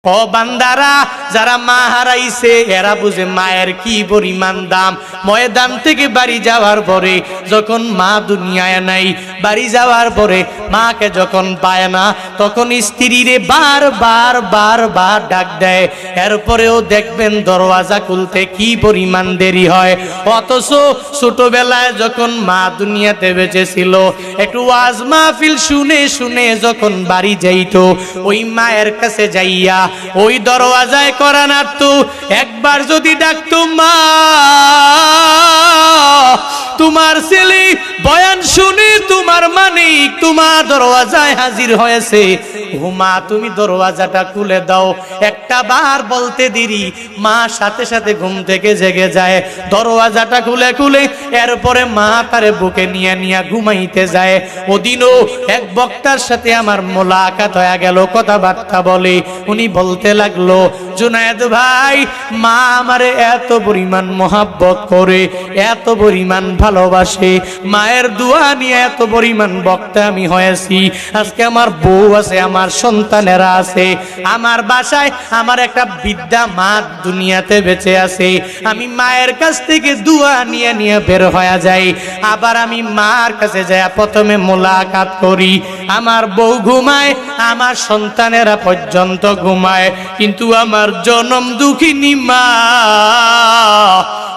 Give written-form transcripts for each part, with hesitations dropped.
ও বান্দারা, যারা মা হারাইছে এরা বুঝে মায়ের কি পরিমাণ দাম। ময়দান থেকে বাড়ি যাওয়ার পরে যখন মা দুনিয়ায় নাই, বাড়ি যাওয়ার পরে মাকে যখন পায় না, তখন স্ত্রীরে বার ডাক দেয়। এরপরেও দেখবেন দরওয়াজা খুলতে কি পরিমাণ দেরি হয়। অথচ ছোটবেলায় যখন মা দুনিয়াতে বেঁচে ছিল, একটু ওয়াজ মাহফিল শুনে শুনে যখন বাড়ি যাইতো, ওই মায়ের কাছে যাইয়া ওই দরওয়াজায় করা নাড়তো। একবার যদি ডাকতো, মা তোমার ছেলে বয়ান শুনে তোমার মানিক তোমার দরওয়াজায় হাজির হয়েছে, ও মা তুমি দরওয়াজাটা খুলে দাও। একটা বার বলতে দেরি, মা সাথে সাথে ঘুম থেকে জেগে যায়, দরওয়াজাটা খুলে খুলে এরপরে মা তারে বুকে নিয়ে নিয়ে ঘুমাইতে যায়। ওদিনও এক বক্তার সাথে আমার মোলাকাত হয়ে গেল, কথাবার্তা বলে। উনি বলতে লাগলো, জুনায়েদ ভাই, মা আমারে এত পরিমাণ মোহাব্বত করে, এত পরিমাণ ভালোবাসে, মায়ের দোয়া নিয়ে এত পরিমাণ বক্তা আমি হয়েছি। আজকে আমার বউ আছে, আমার সন্তানেরা আছে, আমার বাসায় আমার একটা বৃদ্ধা মা দুনিয়াতে বেঁচে আছে। আমি মায়ের কাছ থেকে দোয়া নিয়ে নিয়ে বের হয়ে যাই। আবার আমি মার কাছে যাই, প্রথমে মোলাকাত করি। আমার বউ ঘুমায়, আমার সন্তানেরা পর্যন্ত ঘুমায়, কিন্তু আমার জনম দুঃখিনী মা,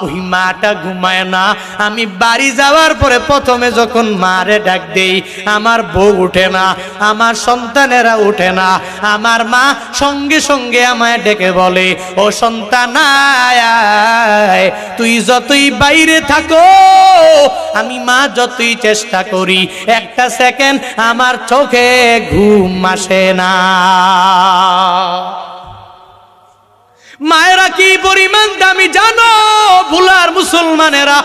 ওই মাটা ঘুমায় না। আমি বাড়ি যাওয়ার পরে প্রথমে যখন মারে ডাক দেই, আমার বউ উঠে না, আমার সন্তানেরা উঠে না। আমার মা সঙ্গে সঙ্গে আমায় ডেকে বলে, ও সন্তান আয়, তুই যতই বাইরে থাকো, আমি মা যতই চেষ্টা করি, একটা সেকেন্ড আমার চোখে ঘুম আসে না। মায়েরা কি পরিমাণ দামি জানো ভুলার মুসলমানেরা?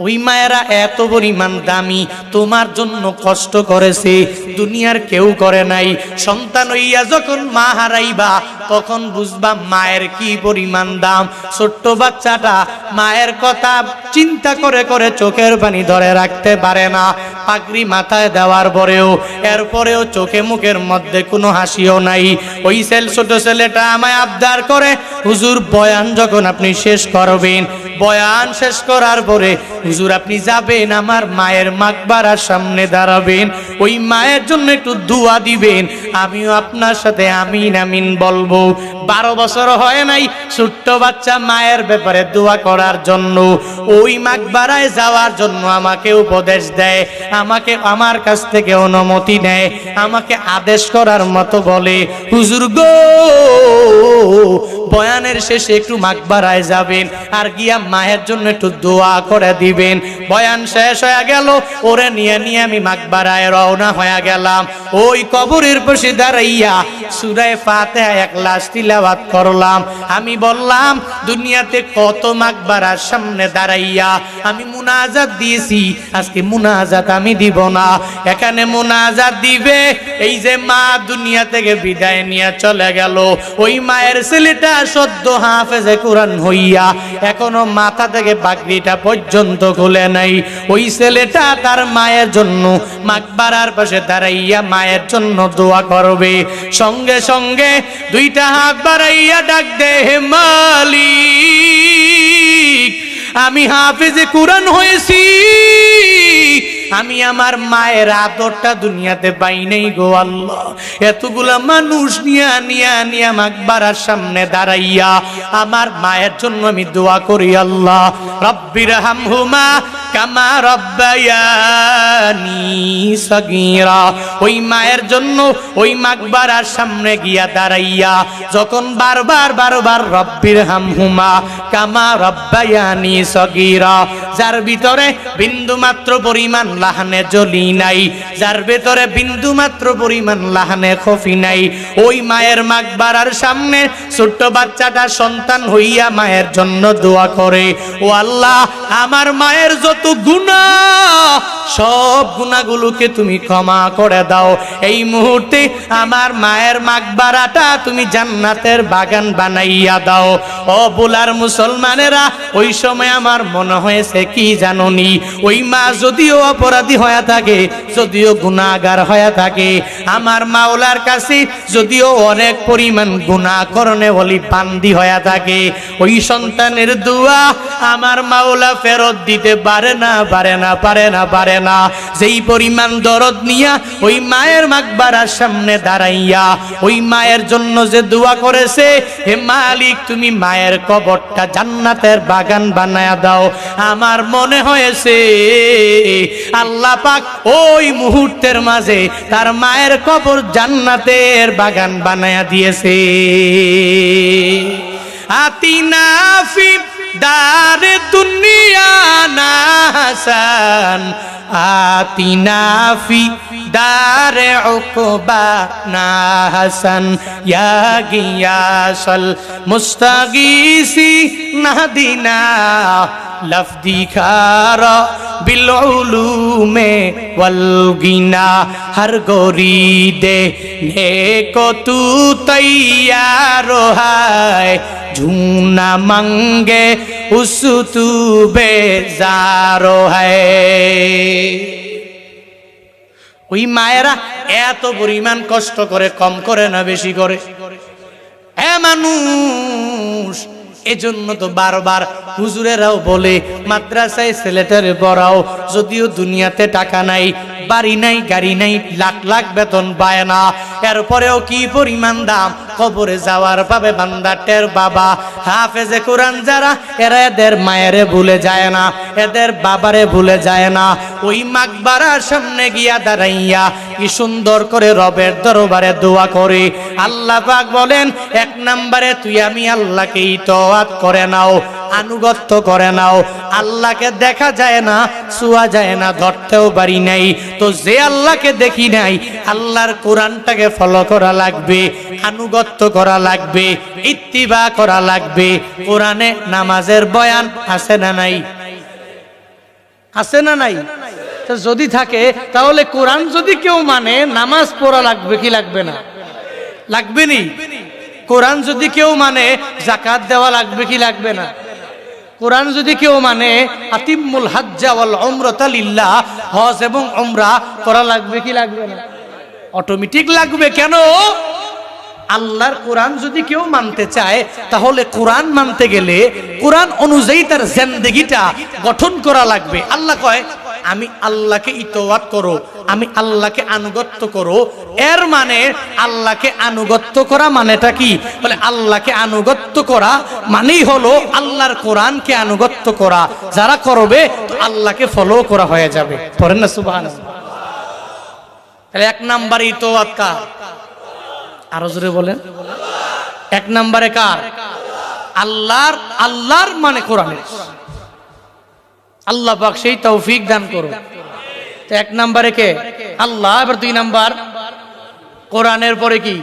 ওই মায়েরা এত পরিমাণ দামি, তোমার জন্য কষ্ট করেছে, দুনিয়ার কেউ করে নাই। সন্তান হইয়া যখন মা হারাইবা, তখন বুঝবা মায়ের কি পরিমাণ দাম। ছোট্ট বাচ্চাটা মায়ের কথা চিন্তা করে করে চোখের পানি ধরে রাখতে পারে না। পাগড়ি মাথায় দেওয়ার পরেও এরপরেও চোখে মুখের মধ্যে কোনো হাসিও নাই। ওই ছোট ছেলেটা আমায় আবদার করে, হুজুর বয়ান যখন আপনি শেষ করবেন, বয়ান শেষ করার পরে হুজুর আপনি যাবেন আমার মায়ের মাকবারার সামনে দাঁড়াবেন, ওই মায়ের জন্য একটু দোয়া দিবেন, আমিও আপনার সাথে আমিন আমিন বলবো। 12 বছর হয় নাই, ছোট্ট বাচ্চা মায়ের ব্যাপারে দোয়া করার জন্য, ওই মাকবারায় যাওয়ার জন্য আমাকে উপদেশ দেয়, আমাকে আমার কাছ থেকে অনুমতি নেয়, আমাকে আদেশ করার মতো বলে, হুজুর গো, বয়ানের শেষে একটু মাকবারায় যাবেন, আর গিয়া মায়ের জন্য একটু দোয়া করে দিবেন। বয়ান শেষ হয়ে গেল, ওরে নিয়ে নিয়ে আমি মাকবারায় রওনা হয়ে গেলাম। ওই কবরের পাশে দাঁড়াইয়া সূরা ফাতিহা ইখলাস তিলাওয়াত করলাম। আমি বললাম, দুনিয়াতে কত মাকবারার সামনে দাঁড়াইয়া আমি মুনাজাত দিয়েছি, আজকে মুনাজাত আমি দিব না, এখানে মুনাজাত দিবে এই যে মা দুনিয়া থেকে বিদায় নিয়ে চলে গেল। ওই মায়ের ছেলেটা সদ্য হাফেজে কোরআন হইয়া এখনো মাথা থেকে পাগড়িটা পর্যন্ত খুলে নাই। ওই ছেলেটা তার মায়ের জন্য মাকবারার পাশে দাঁড়াইয়া মায়ের জন্য দোয়া করবে। সঙ্গে সঙ্গে দুইটা হাত বাড়াইয়া ডাক দে, হে মালিক, আমি হাফেজে কোরআন হয়েছি, আমি আমার মায়ের আদরটা দুনিয়াতে পাই নাই গো আল্লাহ। এতগুলা মানুষ নিয়া নিয়া নিয়া মাকবারার সামনে দাঁড়াইয়া আমার মায়ের জন্য আমি দোয়া করি, আল্লাহ রব্বির হামহুমা কামা রব্বায়ানি সগীরা। ওই মায়ের জন্য ওই মাকবারার সামনে গিয়া দাঁড়াইয়া যখন বারবার রব্বির হামহুমা কামা রব্বায়ানি সগীরা, যার ভিতরে বিন্দু মাত্র পরিমাণ লাহানে জলি নাই, যার ভিতরে বিন্দু মাত্র পরিমাণ লাহানে খফি নাই, ওই মায়ের মাকবারার সামনে ছোট্ট বাচ্চাটা সন্তান হইয়া মায়ের জন্য দোয়া করে, ও আল্লাহ, আমার মায়ের যত গুনাহ সব গুনাহগুলোকে তুমি ক্ষমা করে দাও। এই মুহূর্তে আমার মায়ের মাকবারাটা তুমি জান্নাতের বাগান বানাইয়া দাও। ও বুলার মুসলমানেরা, ওই সময় আমার মনে হয়েছে কি জানোনি, ওই মা যদিও অপরাধী হয়ে থাকে, যদিও গুনাহগার হয়ে থাকে, আমার মাওলার কাছে যদিও অনেক পরিমাণ গুনাহ করনে বলি বান্দি হয়ে থাকে, ওই সন্তানের দোয়া আমার মাওলা ফেরত দিতে পারে না। যেই পরিমাণ দরদ নিয়া ওই মায়ের মাকবারার সামনে দাঁড়াইয়া ওই মায়ের জন্য যে দোয়া করেছে, হে মালিক তুমি মায়ের কবরটা জান্নাতের বাগান বানায়া দাও, আমার মনে হয়েছে আল্লাহ পাক ওই মুহূর্তের মাঝে তার মায়ের কবর জান্নাতের বাগান বানায়া দিয়েছে। আতিনা ফি দারে দুনিয়া না হাসান, আতিনা ফি দারে উকবা না হাসান, ইয়া গিয়াসাল মুস্তাগীসি নাহদিনা লফদি খারা বিল উলুমে ওয়াল গিনা, হর গোরি দে নেকো তু তৈয়ার হায়, ঝুনা মাঙ্গে উস তু বেজারো হায়। ওই মায়েরা এত পরিমাণ কষ্ট করে, কম করে না বেশি করে? মানুষ এজন্য তো বারবার হুজুরেরাও বলে মাদ্রাসায় ছেলেটারে পড়াও, যদিও দুনিয়াতে টাকা নাই, বাড়ি নাই, গাড়ি নাই, লাখ লাখ বেতন পায় না, এরপরেও কি পরিমাণ দাম, কবরে যাওয়ার পাবে বান্দা টের বাবা। হাফেজে কোরআন যারা, এরা এদের মায়েরে ভুলে যায় না, এদের বাবারে ভুলে যায় না। ওই মাকবারার সামনে গিয়া দাঁড়াইয়া কি সুন্দর করে রবের দরবারে দোয়া করে। আল্লাহ পাক বলেন, এক নম্বরে তুই আমি আল্লাহকে ইতাআত করে নাও, আনুগত্য করে নাও। আল্লাহকে দেখা যায় না, ছুঁয়া যায় না, ধরতেও পারি নাই, তো যে আল্লাহকে দেখি নাই, আল্লাহর কোরআনটাকে ফলো করা লাগবে, আনুগত্য করা লাগবে, ইত্তিবা করা লাগবে। কোরআনে নামাজের বয়ান আছে না নাই? আছে না নাই? তো যদি থাকে তাহলে কোরআন যদি কেউ মানে, নামাজ পড়া লাগবে কি লাগবে না? লাগবে নি? কোরআন যদি কেউ মানে, যাকাত দেওয়া লাগবে কি লাগবে না? কোরআন যদি কেউ মানে, আতিম্মুল হাজ্জা ওয়াল উমরাতা লিল্লাহ, হজ এবং উমরা করা লাগবে কি লাগবে না? অটোমেটিক লাগবে। কেন? আল্লাহর কোরআন যদি কেউ মানতে চায়, তাহলে কোরআন মানতে গেলে কোরআন অনুযায়ী তার জিন্দেগিটা গঠন করা লাগবে। আল্লাহ কয়, আমি আল্লাহকে ইতাআত করো, আমি আল্লাহকে আনুগত্য করো। এর মানে আল্লাহকে আনুগত্য করা মানেটা কি? বলে আল্লাহকে আনুগত্য করা মানেই হলো আল্লাহর কোরআনকে আনুগত্য করা। যারা করবে তো আল্লাহকে ফলো করা হয়ে যাবে। পড়েন না সুবহানাল্লাহ। তাহলে এক নাম্বার ইতাআত কার? আরো জোরে বলেন। এক নম্বরে কার? আল্লাহর। আল্লাহর মানে কোরআনের। আল্লাহ পাক সেই তৌফিক দান করুন। তো এক নম্বরে কে? আল্লাহ। এবার দুই নাম্বার কোরআনের পরে কি?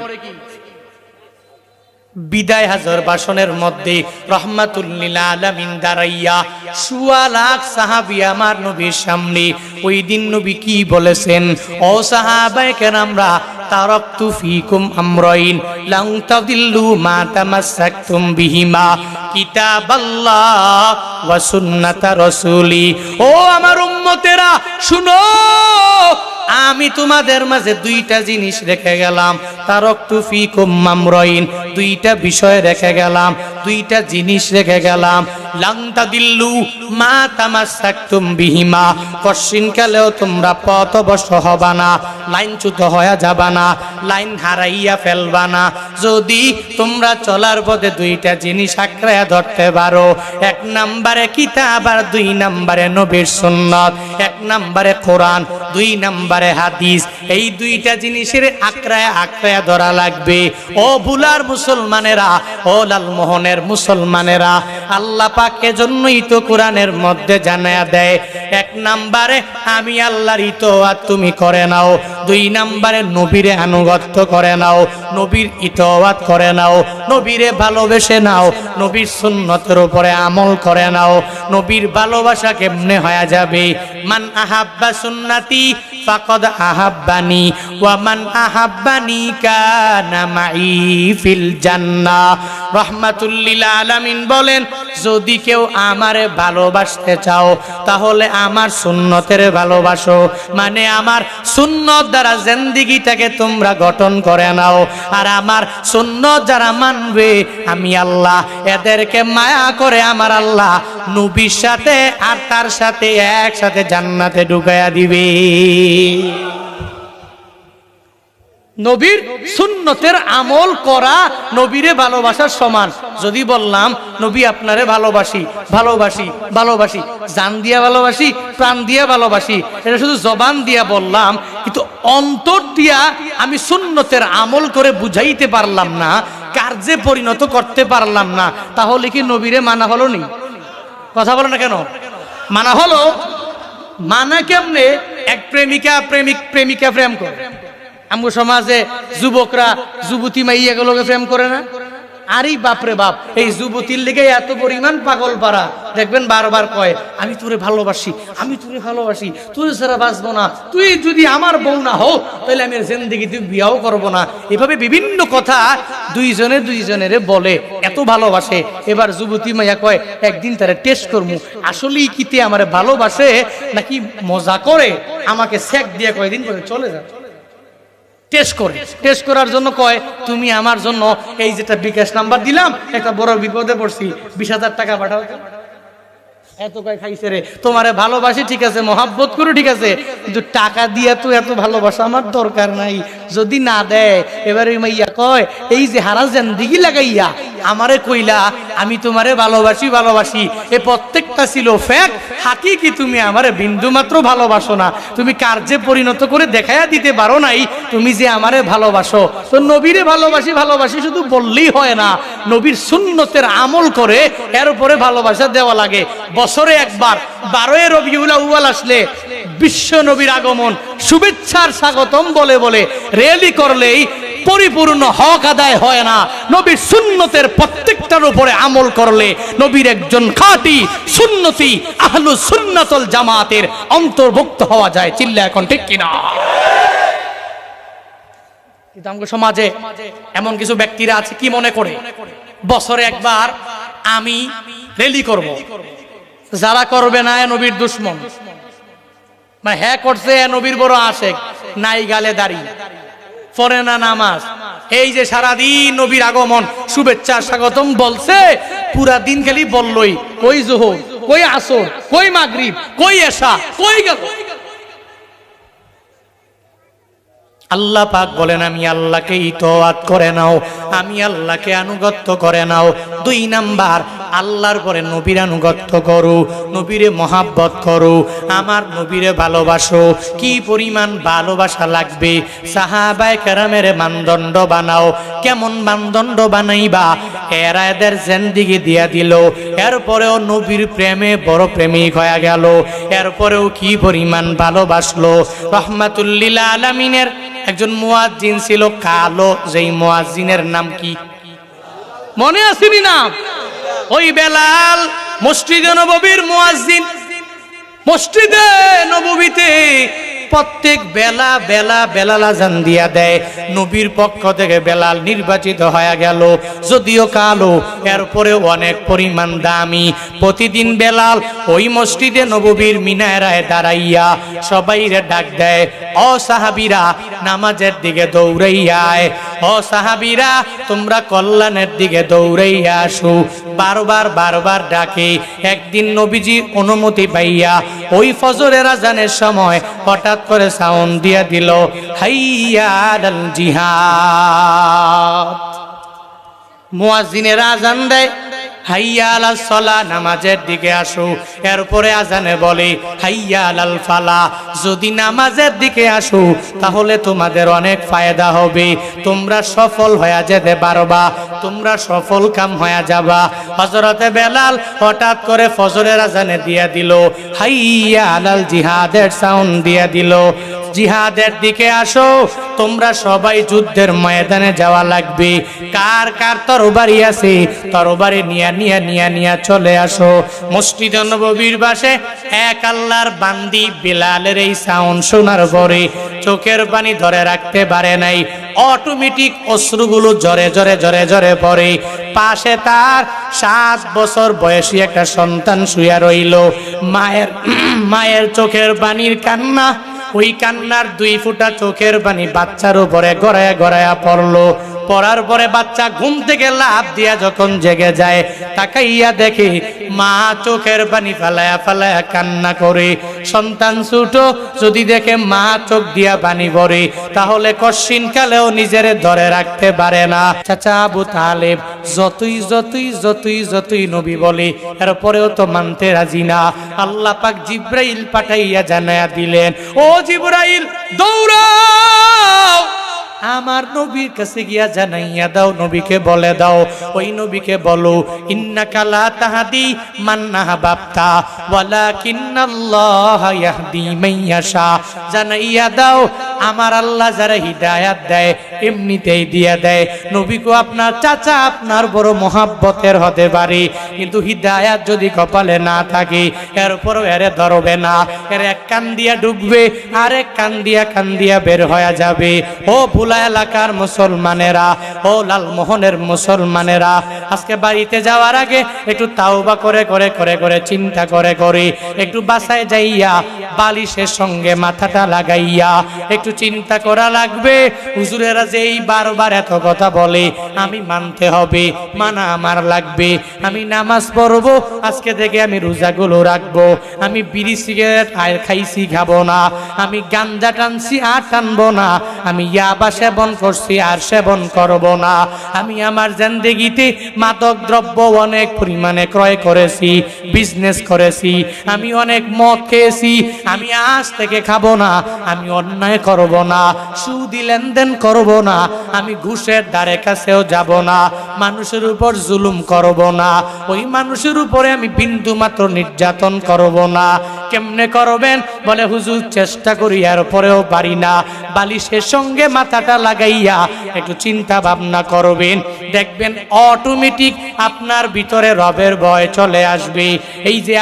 বিদায় হাজার ভাষণের মধ্যে রহমাতুল লিল আলামিন দাঁড়াইয়া সোয়া লাখ সাহাবী আমার নবীর সামনে ওই দিন নবী কি বলেছেন? ও সাহাবায়ে কেরামরা, তারাকতু ফিকুম আমরাইন লাং তাদিল্লু মা তামাসসাকতুম বিহিমা, কিতাবাল্লাহ ওয়া সুন্নাতা রাসূলি। ও আমার উম্মতেরা শুনো, আমি তোমাদের মাঝে দুইটা জিনিস রেখে গেলাম। তারাকতু ফিকুম আমরাইন, দুইটা বিষয় রেখে গেলাম, দুইটা জিনিস রেখে গেলাম। লাং তাদিল্লু মা তামাসসাকতুম বিহিমা, কশিনকালেও তোমরা পথভ্রষ্ট হবা না, লাইনচ্যুত হয়ে যাবা না, লাইন হারাইয়া ফেলবা না। যদি তোমরা চলার পথে দুইটা জিনিস আঁকড়ায়া ধরতে পারো, এক নম্বরে কিতাব আর দুই নম্বরে নবীর সুন্নাত। এক নম্বরে কোরআন, দুই নম্বরে হাদিস। এই দুইটা জিনিসের আঁকড়ায়া ধরা লাগবে। ও ভুলার মুসলমানেরা, ও লালমোহনের মুসলমানেরা, আল্লাহ পাক এজন্যই তো কোরআনের মধ্যে জানায়া দেয়, এক নম্বরে আমি আল্লাহর ইতাআত তুমি করে নাও, দুই নম্বরে নবীরে আনুগত্য করে নাও, নবীর ইতাআত করে নাও, নবীরে ভালোবেসে নাও, নবীর সুন্নতের উপরে আমল করে নাও। নবীর ভালোবাসা কেমনে হয়ে যাবে? মান আহাব্বা সুন্নতি ফাকাদ আহাব্বানি ওয়া মান আহাব্বানি কানা মাই ফিল জান্নাহ। রাহমাতুল লিল আলামিন বলেন, যদি কেউ আমারে ভালোবাসতে চাও তাহলে আমার সুন্নতের ভালোবাসো, মানে আমার সুন্নত দ্বারা জিন্দেগিটাকে তোমরা গঠন করে নাও। আর আমার সুন্নত যারা মানবে আমি আল্লাহ এদেরকে মায়া করে আমার আল্লাহ নবীর সাথে আর তার সাথে একসাথে জান্নাতে ঢুকাইয়া দিবে। নবীর সুন্নতের আমল করা নবীরে ভালোবাসার সমান। যদি বললাম নবী আপনারে ভালোবাসি ভালোবাসি ভালোবাসি, জান দিয়া ভালোবাসি, প্রাণ দিয়া ভালোবাসি, এটা শুধু জবান দিয়া বললাম, কিন্তু অন্তর দিয়া আমি সুন্নতের আমল করে বুঝাইতে পারলাম না, কার্যে পরিণত করতে পারলাম না, তাহলে কি নবীরে মানা হলো নি? কথা বলো না কেন? মানা হলো। মানা কেমনে? এক প্রেমিকা প্রেমিকা প্রেম করে, আমগো সমাজে যুবকরা যুবতী মাইয়াগুলোকে প্রেম করে না? আরে বাপরে বাপ, এই যুবতীর লেগে এত পরিমাণ পাগল পারা, দেখবেন বারবার কয় আমি তোরে ভালোবাসি, আমি তোরে ভালোবাসি, তোরে ছাড়া বাঁচবো না, তুই যদি আমার বউ না হও তাহলে আমি জিন্দেগিতে বিয়াও করবো না। এভাবে বিভিন্ন কথা দুইজনের বলে, এত ভালোবাসে। এবার যুবতী মাইয়া কয় একদিন তারা টেস্ট করবো আসলেই কিতে আমারে ভালোবাসে নাকি মজা করে, আমাকে সেক দিয়ে কয়দিন করে চলে যায়। টেস্ট করার জন্য কয় তুমি আমার জন্য এই যেটা বিকাশ নাম্বার দিলাম, একটা বড় বিপদে পড়ছি, 20,000 টাকা পাঠাও। এত কয় খাইছে রে, তোমারে ভালোবাসি ঠিক আছে, মহাব্বত করো ঠিক আছে, কিন্তু টাকা দিয়া তো এত ভালোবাসা আমার দরকার নাই। যদি না দেয় এবারে মাইয়া কয় এই যে হারা জিন্দেগি লাগাইয়া আমারে কইলা আমি তোমারে ভালোবাসি ভালোবাসি, এ প্রত্যেকটা ছিল ফেক, হাকিকি তুমি আমারে বিন্দু মাত্র ভালোবাসো না, তুমি কার্যে পরিণত করে দেখাইয়া দিতে পারো নাই তুমি যে আমারে ভালোবাসো। তো নবীরে ভালোবাসি ভালোবাসি শুধু বললেই হয় না, নবীর সুন্নতের আমল করে এর উপরে ভালোবাসা দেওয়া লাগে। বছরে একবার 12 রবিউল আউয়াল আসলে বিশ্ব নবীর আগমন শুভেচ্ছার স্বাগতম বলে বলে র্যালি করলেই পরিপূর্ণ হক আদায় হয় না। নবীর সুন্নতের প্রত্যেকটার উপরে আমল করলে নবীর একজন খাঁটি সুন্নতি আহলুস সুন্নাতুল জামাতের অন্তর্ভুক্ত হওয়া যায়। চিল্লা এখন ঠিক কিনা? কিন্তু আমাদের সমাজে এমন কিছু ব্যক্তিরা আছে কি মনে করে বছরে একবার আমি র্যালি করব, যারা করবে না নবীর দুশ্মন, মানে হ্যাঁ করছে নবীর বড় আশেক, নাই গালে দাড়ি, পড়ে না নামাজ, এই যে সারাদিন নবীর আগমন শুভেচ্ছা স্বাগতম বলছে, পুরা দিন খালি বললই কই জোহর, কই আসর, কই মাগরিব, কই এশা, কই গেল। আল্লাহ পাক বলেন আমি আল্লাহকে ইতাআত করে নাও, আমি আল্লাহকে আনুগত্য করে নাও। 2 নাম্বার আল্লাহর পরে নবীর আনুগত্য করো, নবীরে মহাব্বত করো, আমার নবীরে ভালোবাসো। কি পরিমাণ ভালোবাসা লাগবে সাহাবায়ে কেরামের মানদণ্ড বানাও। কেমন মানদণ্ড বানাইবা? এরা এদের জিন্দেগি দিয়া দিল, এরপরেও নবীর প্রেমে বড় প্রেমিক হয়ে গেল, এরপরেও কি পরিমাণ ভালোবাসলো। রাহমাতুল লিল আলামিনের একজন মুয়াজ্জিন ছিল কালো, যেই মুয়াজ্জিনের নাম কি মনে আসেনি নাম? ওই বেলাল মসজিদে নববীর মুয়াজ্জিন। মসজিদে নববীতে প্রত্যেক বেলা বেলা বেলাল আযান দিয়া দেয়, নবীর পক্ষ থেকে বেলাল নির্বাচিত হয়ে গেল। যদিও কালো, এরপরে অনেক পরিমাণ দামি। প্রতিদিন বেলাল ওই মসজিদে নববীর মিনারায় দাঁড়াইয়া সবাইরে ডাক দেয়, ও সাহাবীরা নামাজের দিকে দৌড়াইয়ায়, ও সাহাবীরা তোমরা কল্যাণের দিকে দৌড়াইয়া আসো। বারবার ডাকে। একদিন নবীজির অনুমতি পাইয়া ওই ফজরের আযানের সময় হঠাৎ করে সাউন্ড দিয়া দিল, হাইয়া আলাল জিহাদ। মুয়াজ্জিনের আযান দেয়, হাইয়া আলাস সালাহ, নামাজের দিকে আসো। এরপরে আযানে বলে হাইয়া আলাল ফালাহ, যদি নামাজের দিকে আসো তাহলে তোমাদের অনেক ফায়দা হবে, তোমরা সফল হয়ে যেতে পারবা, তোমরা সফল কাম হয়ে যাবা। হযরতে বেলাল হঠাৎ করে ফজরের আযানে দিয়া দিল, হাইয়া আলাল জিহাদের সাউন্ড দিয়া দিল, জিহাদের দিকে আসো, তোমরা সবাই যুদ্ধের ময়দানে যাওয়া লাগবে। কার কার তরবারি আছে তরবারি নিয়া চলে আসো। মসজিদে নববীর পাশে এক আল্লাহর বান্দি বিলালের এই সাউন্ড শোনার পরে চোখের পানি ধরে রাখতে পারে নাই, অটোমেটিক অশ্রুগুলো জরে জরে জরে জরে পড়ে। পাশে তার 7 বছর বয়সী একটা সন্তান শুয়ে রইল। মায়ের চোখের পানির কান্না, ওই কান্নার 2 ফোঁটা চোখের পানি বাচ্চার উপরে গড়ায়া গড়ায়া পড়লো। পড়ার পরে বাচ্চা ঘুম থেকে লাফ দিয়া যখন জেগে যায়, তাকাইয়া দেখে মা চোখের পানি ফালায়া ফালায়া কান্না করে। সন্তান ছোট, যদি দেখে মা চোখ দিয়া পানি পড়ে তাহলে কশিন কালেও নিজেরে ধরে রাখতে পারে না। চাচা আবু তালেব যতই যতই যতই যতই নবী বলে এরপরেও তো মানতে রাজি না। আল্লাহ পাক জিব্রাইল পাঠাইয়া জানায়া দিলেন, ও জিব্রাইল দৌড়াও, আমার নবীর কাছে গিয়া জানাইয়া দাও, নবীকে বলে দাও, ওই নবীকে বলো ইন্নাকা লা তাহদি মান আহবাবতা ওয়ালাকিন্নাল্লাহা ইয়াহদি মান ইয়াশা। জানাইয়া দাও আমার আল্লাহ যারা হিদায়াত দেয় এমনিতেই দিয়া দেয়। নবীকে আপনার চাচা আপনার বড় মহাব্বতের হতে পারে, কিন্তু হিদায়াত যদি কপালে না থাকে এরপরও এরে ধরবে না। এর এক কান দিয়া ঢুকবে আর এক কান দিয়া বের হয়ে যাবে। ও ভোলা এলাকার মুসলমানেরা, ও লালমোহনের মুসলমানেরা, আজকে বাড়িতে যাওয়ার আগে একটু তাওবা করে করে করে করে চিন্তা করে করে একটু বাসায় যাইয়া বালিশের সঙ্গে মাথাটা লাগাইয়া একটু চিন্তা করা লাগবে। হুজুরেরা যে এই বারবার এত কথা বলে আমি মানতে হবে, মানা আমার লাগবে। আমি নামাজ পড়বো, আজকে থেকে আমি রোজাগুলো রাখবো। আমি বিড়ি সিগারেট আর খাইছি খাবো না, আমি গাঞ্জা টানছি আর টানবো না, আমি ইয়াবা সেবন করছি আর সেবন করব না। আমি আমার জিন্দেগিতে মাদক দ্রব্য অনেক পরিমাণে ক্রয় করেছি, বিজনেস করেছি, আমি অনেক মদ খেয়েছি, আমি আজ থেকে খাবো না। আমি অন্যায় করব না, সুদি লেনদেন করব না, আমি ঘুষের ধারে কাছেও যাব না, মানুষের উপর জুলুম করব না, ওই মানুষের উপরে আমি বিন্দু মাত্র নির্যাতন করব না। কেমনে করবেন? বলে হুজুর চেষ্টা করি আর পরেও পারি না। বালিশের সঙ্গে মাথাটা লাগাইয়া একটু চিন্তা ভাবনা করবেন, দেখবেন অটোমেটিক আপনার ভিতরে রবের ভয় চলে আসবে। এই যে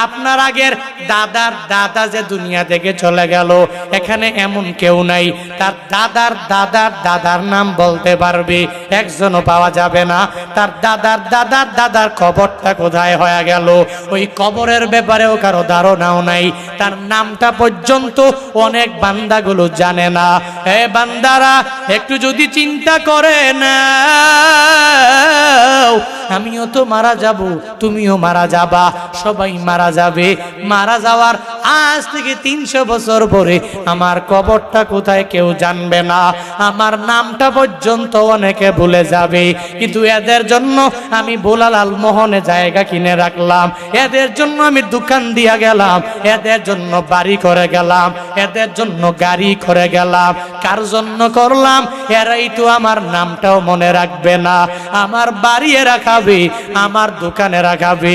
আপনার আগের দাদার দাদা যে দুনিয়া থেকে চলে গেল, এখানে এমন কেউ নাই তার দাদার দাদার দাদার নাম বলতে পারবে, একজনও পাওয়া যাবে না। তার দাদার দাদার দাদার কবরটা কোথায় হয়ে গেল ওই কবরের ব্যাপারেও কারো ধারণাও নাই, তার নামটা পর্যন্ত অনেক বান্দাগুলো জানে না। হে বান্দারা, একটু যদি চিন্তা করে না, আমিও তো মারা যাব, তুমিও মারা যাবা, সবাই মারা যাবে। মারা যাওয়ার আজ থেকে 300 বছর পরে আমার কবরটা কোথায় কেউ জানবে না, আমার নামটা পর্যন্ত অনেকে ভুলে যাবে। কিন্তু এদের জন্য আমি ভোলা লালমোহনে জায়গা কিনে রাখলাম, এদের জন্য আমি দোকান দিয়া গেলাম, এদের জন্য বাড়ি করে গেলাম, এদের জন্য গাড়ি করে গেলাম। কার জন্য করলাম? এরাই তো আমার নামটাও মনে রাখবে না, আমার বাড়ি রাখাবে, আমার দোকানে রাখাবে,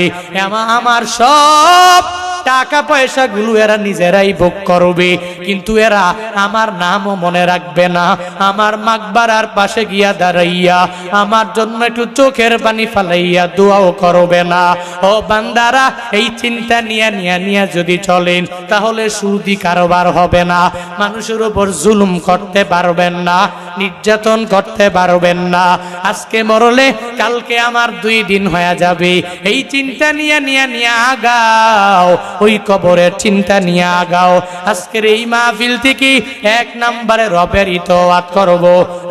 আমার সব টাকা পয়সা গুলো এরা নিজেরাই ভোগ করবে, কিন্তু এরা আমার নামও মনে রাখবে না। আমার মাকবারার পাশে গিয়া দাঁড়াইয়া আমার জন্য একটু চোখের পানি ফালাইয়া দোয়াও করবে না। ও বান্দারা, এই চিন্তা নিয়ে যদি চলেন তাহলে সুদি কারবার হবে না, মানুষের উপর জুলুম করতে পারবেন না, নির্যাতন করতে পারবেন না। আজকে মরলে কালকে আমার 2 দিন হয়ে যাবে, এই চিন্তা নিয়ে আগাও, ওই কবরের চিন্তা নিয়ে আগাও। আজকের এই মাহফিল থেকে 1 নম্বরে রবের ইতাআত করব,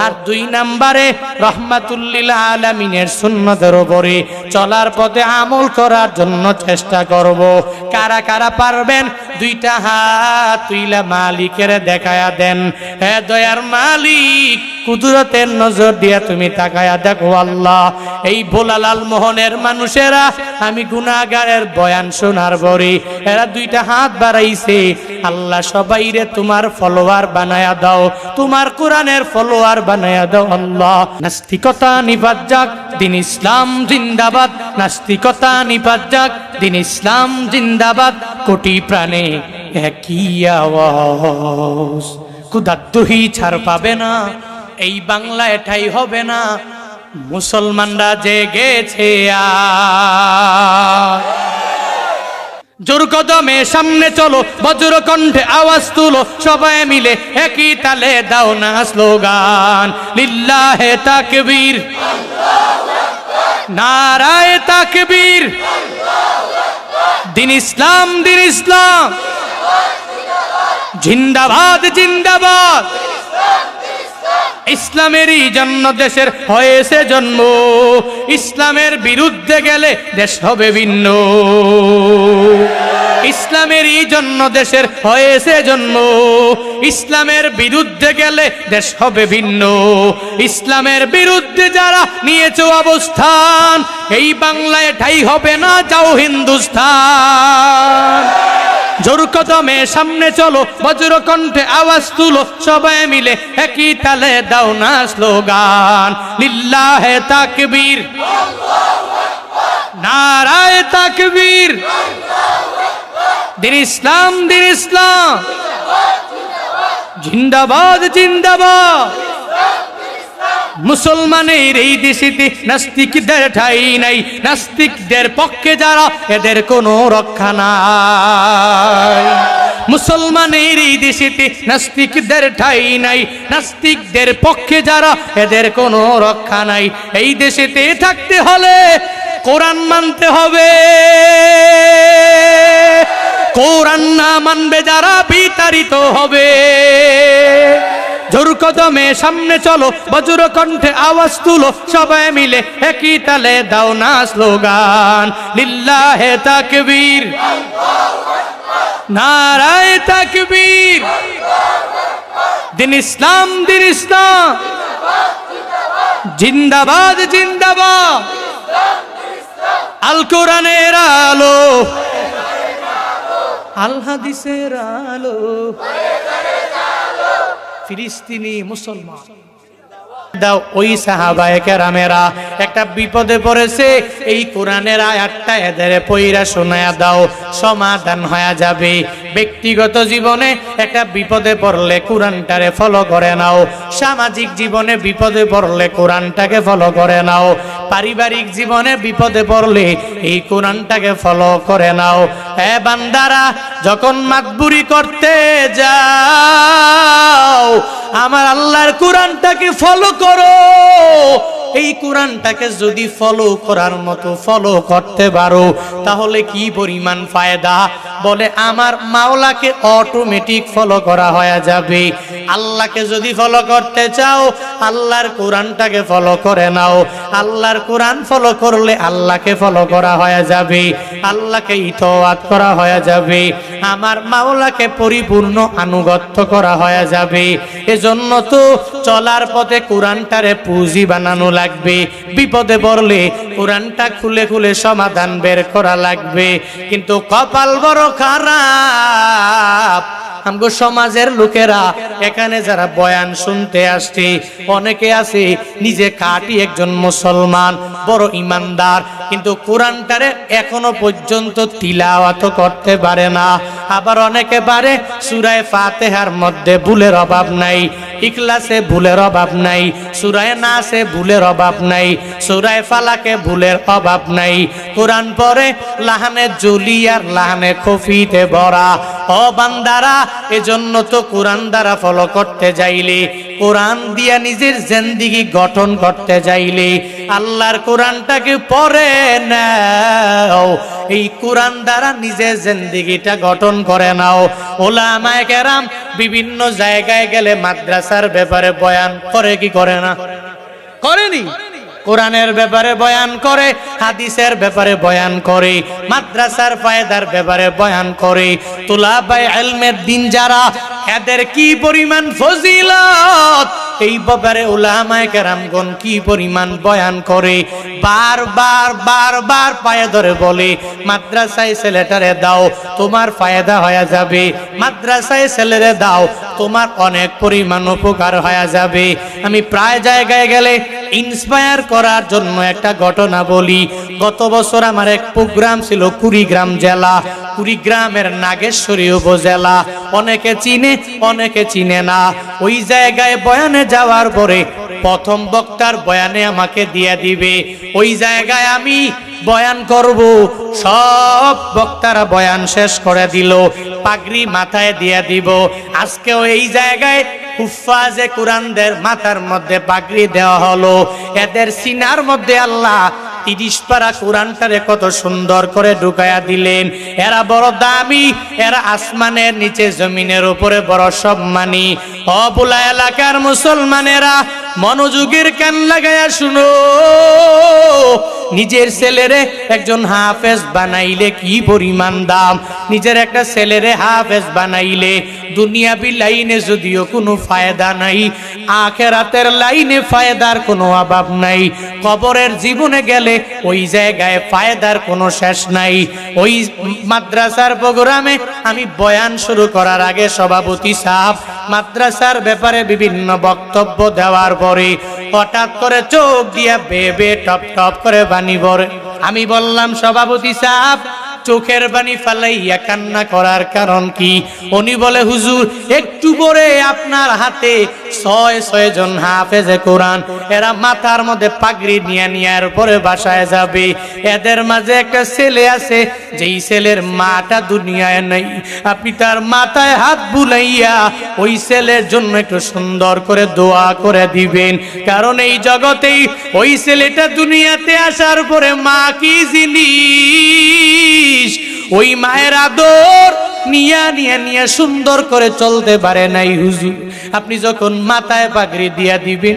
আর 2 নম্বরে রহমাতুল্লিল আলামিনের সুন্নতের উপরে চলার পথে আমল করার জন্য চেষ্টা করব। কারা কারা পারবেন 2টা হাত তুইলা মালিকের দেখায়া দেন। হে দয়ার মালিক, কুদরতের নজর দিয়া তুমি তাকায়া দেখো আল্লাহ, এই ভোলা লালমোহনের মানুষেরা আমি গুনাহগারের বয়ান শোনার পরে এরা 2টা হাত বাড়াইছে। আল্লাহ, সবাইরে তোমার ফলোয়ার বানায়া দাও, তোমার কোরআনের ফলোয়ার বানায়া দাও আল্লাহ। নাস্তিকতা নিপাত যাক, দিন ইসলাম জিন্দাবাদ, নাস্তিকতা নিপাত যাক, দিন ইসলাম জিন্দাবাদ। কোটি প্রাণে একই আওয়াজ, কুদাদ্দুহি ছাড় পাবে না, এই বাংলা এটাই হবে না। মুসলমানরা জেগেছে জোর কদমে সামনে চলো, বজ্র কণ্ঠে আওয়াজ তুলো, সবাই মিলে একই তালে দাও না স্লোগান, লিল্লাহে তাকবীর, নারায়ে তাকবীর, দিন ইসলাম, দিন ইসলাম, জিন্দাবাদ, জিন্দাবাদ। ইসলামেরই জন্য দেশের হয়েছে জন্ম, ইসলামের বিরুদ্ধে গেলে দেশ হবে ভিন্ন। ইসলামেরই জন্য দেশের হয়েছে জন্ম, ইসলামের বিরুদ্ধে গেলে দেশ হবে ভিন্ন। ইসলামের বিরুদ্ধে যারা নিয়েছে অবস্থান, এই বাংলায় ঠাঁই হবে না, যাও হিন্দুস্তান। জোর কদমে সামনে চলো, বজ্র কণ্ঠে আওয়াজ তুলো, সবাই মিলে একই তালে দাও না স্লোগান, লিল্লাহে তাকবীর, নারায়ে তাকবীর, দিন ইসলাম, দিন ইসলাম, জিন্দাবাদ, জিন্দাবাদ। মুসলমানের এই দেশেতে নাস্তিকদের ঠাঁই নাই, নাস্তিকদের পক্ষে যারা এদের কোনো রক্ষা নাই। মুসলমানের এই দেশেতে নাস্তিকদের ঠাঁই নাই, নাস্তিকদের পক্ষে যারা এদের কোনো রক্ষা নাই। এই দেশেতে থাকতে হলে কোরআন মানতে হবে, কোরআন না মানবে যারা বিতাড়িত হবে। জোর কদমে সামনে চলো, বজ্র কণ্ঠে আওয়াজ তুলো, সবাই মিলে একই তালে দাও না স্লোগান, লিল্লাহে তাকবীর, নারায়ে তাকবীর, দিন ইসলাম, দিন ইসলাম, জিন্দাবাদ, জিন্দাবাদ। আল কোরআনের আলো, আল হাদিসের আলো, ফিলিস্তিনি মুসলমান দাও। ওই সাহাবায়ে কেরামেরা একটা বিপদে পড়েছে, এই কোরআনের আয়াতটা এদের পয়রা শোনায়া দাও, সমাধান হয়ে যাবে। ব্যক্তিগত জীবনে একটা বিপদে পড়লে কোরআনটারে ফলো করে নাও, সামাজিক জীবনে বিপদে পড়লে কোরআনটাকে ফলো করে নাও, পারিবারিক জীবনে বিপদে পড়লে এই কোরআনটাকে ফলো করে নাও। এ বান্দারা, যখন মাতবুরি করতে যাও, আমার আল্লাহর কোরআনটাকে ফলো করো। এই কোরআনটাকে যদি ফলো করার মতো ফলো করতে পারো, তাহলে কি পরিমাণ ফায়দা। বলে আমার মাওলাকে অটোমেটিক ফলো করা হয়ে যাবে। আল্লাহকে যদি ফলো করতে চাও, আল্লাহর কোরআনটাকে ফলো করে নাও। আল্লাহর কোরআন ফলো করলে আল্লাহকে ফলো করা হয়ে যাবে, আল্লাহকে ইতাআত করা হয়ে যাবে, আমার মাওলাকে পরিপূর্ণ আনুগত্য করা হয়ে যাবে। এজন্য তো চলার পথে কোরআনটারে পুঁজি বানানো লাগবে, বিপদে পড়লে কোরআনটা খুলে খুলে সমাধান বের করা লাগবে। কিন্তু কপাল বড় খারাপ, আমগো সমাজের লোকেরা এখানে যারা বয়ান শুনতে আসছে, অনেকে আছে নিজে খাঁটি একজন মুসলমান, বড় ইমানদার, কিন্তু কোরআনটারে এখনো পর্যন্ত তিলাওয়াত করতে পারে না। আবার অনেকে পারে, সূরা ফাতিহার মধ্যে ভুলের অভাব নাই, ইখলাসে ভুলের অভাব নাই, সূরা নাসে ভুলের অভাব নাই, সূরা ফালাকে ভুলের অভাব নাই। কোরআন পড়ে লাহানে জলি আর লাহানে খফিতে ভরা। ও বান্দারা, এজন্য তো কোরআন দ্বারা ফলো করতে যাইলে, কোরআন দিয়া নিজের জিন্দেগি গঠন করতে যাইলে আল্লাহর কোরআনটাকে পড়ে নাও। এই কোরআন দ্বারা নিজের জিন্দেগিটা গঠন করে নাও। উলামায়ে কেরাম বিভিন্ন জায়গায় গেলে মাদ্রাসার ব্যাপারে বয়ান করে কি করে না? করেনি? কোরআনের ব্যাপারে বয়ান করে, হাদিসের ব্যাপারে বয়ান করে, মাদ্রাসার ফায়দার ব্যাপারে বয়ান করে। তুলাবায়ে ইলমের দিন যারা, এদের কি পরিমাণ ফজিলত, এই ব্যাপারে উলামায়ে কেরামগণ কি পরিমাণ বয়ান করে। বারবার বারবার পায়ে ধরে বলে, মাদ্রাসায় ছেলেটারে দাও, তোমার ফায়দা হয়ে যাবে, মাদ্রাসায় ছেলেরে দাও, তোমার অনেক পরিমাণ উপকার হয়ে যাবে। আমি প্রায় জায়গায় গেলে ইন্সপায়ার করার জন্য একটা ঘটনা বলি। গত বছর আমার এক প্রোগ্রাম ছিল কুড়িগ্রাম জেলা, কুড়িগ্রামের নাগেশ্বরী উপজেলা। অনেকে চিনে, অনেকে চিনে না। ওই জায়গায় বয়ানে যাওয়ার পরে প্রথম বক্তার বয়ানে আমাকে দিয়ে দিবে, ওই জায়গায় আমি বয়ান করব। সব বক্তারা বয়ান শেষ করে দিল, পাগড়ি মাথায় দিয়ে দিব। আজকেও এই জায়গায় হুফাজে কুরআনদের মাথার মধ্যে পাগড়ি দেওয়া হলো। এদের সিনার মধ্যে আল্লাহ 30 পারা কোরআনটারে কত সুন্দর করে ঢুকায়া দিলেন। এরা বড় দামি, এরা আসমানের নিচে জমিনের উপরে বড় সম্মানী। অবুলা এলাকার মুসলমানেরা মনোযোগের কান লাগায়া শুনো, নিজের ছেলেরে একজন হাফেজ বানাইলে কি পরিমাণ দাম। নিজের একটা ছেলেরে হাফেজ বানাইলে দুনিয়াবি লাইনে যদিও কোনো ফায়দা নাই, আখিরাতের লাইনে ফায়দার কোনো অভাব নাই। কবরের জীবনে গেলে ওই জায়গায় ফায়দার কোনো শেষ নাই। ওই মাদ্রাসার প্রোগ্রামে আমি বয়ান শুরু করার আগে সভাপতি সাহেব মাদ্রাসার ব্যাপারে বিভিন্ন বক্তব্য দেওয়ার পরে হঠাৎ করে চোখ দিয়া বেবে টপ টপ করে পানি পড়ে। আমি বললাম, সভাপতি সাহেব চোখের পানি ফালাইয়া কান্না করার কারণ কি? উনি বলে, হুজুর একটু পরে আপনার হাতে 6 জন হাফেজে কোরআন, এরা মাথার মধ্যে পাগড়ি নিয়ে নিয়ার পরে বাসায় যাবে। এদের মাঝে একটা ছেলে আছে, যেই ছেলের মাটা দুনিয়ায় নাই। আপনি তার মাথায় হাত বুলাইয়া ওই ছেলের জন্য একটু সুন্দর করে দোয়া করে দিবেন, কারণ এই জগতেই ওই ছেলেটা দুনিয়াতে আসার পরে মা কি জিনিস, ওই মায়ের আদর নিয়া নিয়া নিয়া সুন্দর করে চলতে পারে নাই। হুজুর আপনি যখন মাথায় পাগড়ি দিয়া দিবেন